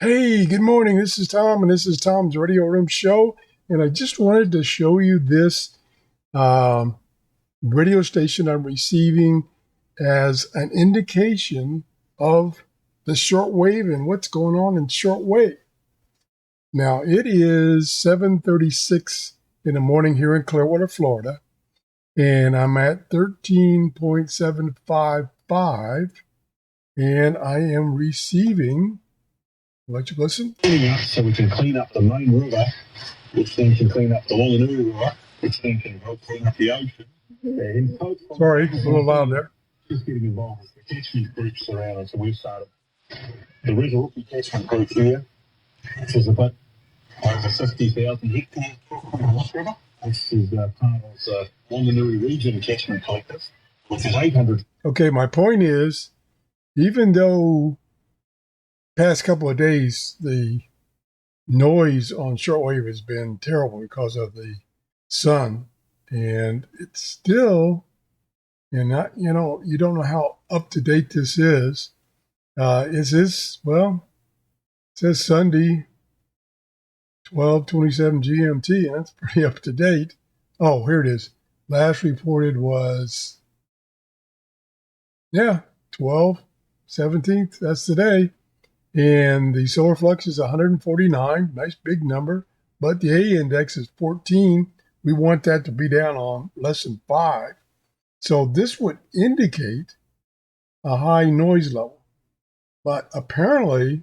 Hey, good morning. This is Tom, and this is Tom's Radio Room Show. And I just wanted to show you this um, radio station I'm receiving as an indication of the shortwave and what's going on in shortwave. Now, it is 7:36 in the morning here in Clearwater, Florida, and I'm at 13.755, and I am receiving. Let you listen. So we can clean up the main river, which then can clean up the Whanganui River, which then can help clean up the ocean. Sorry, a little loud there. Just getting involved with the catchment groups around it. So we've started the Resurrection catchment group here, which is about over 50,000 hectares on this river. This is part of the Whanganui Region Catchment Collective, which is 800. Okay, my point is, even though past couple of days the noise on shortwave has been terrible because of the sun, and it's still, and not, you don't know how up to date this is. Is this, well, it says Sunday, 12:27 GMT, and that's pretty up to date. Oh, here it is. Last reported was, 12/17th. That's today. And the solar flux is 149, nice big number, but the A index is 14. We want that to be down on less than 5. So this would indicate a high noise level. But apparently,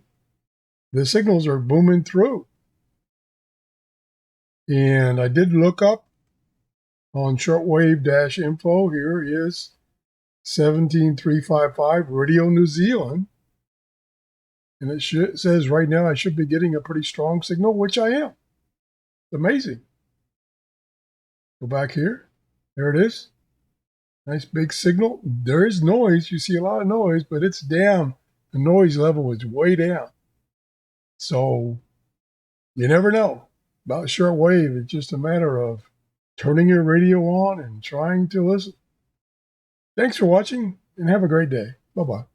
the signals are booming through. And I did look up on shortwave-info. Here is 17355 Radio New Zealand. And it says right now I should be getting a pretty strong signal, which I am. It's amazing. Go back here. There it is. Nice big signal. There is noise. You see a lot of noise, but it's down. The noise level is way down. So you never know about shortwave. It's just a matter of turning your radio on and trying to listen. Thanks for watching, and have a great day. Bye-bye.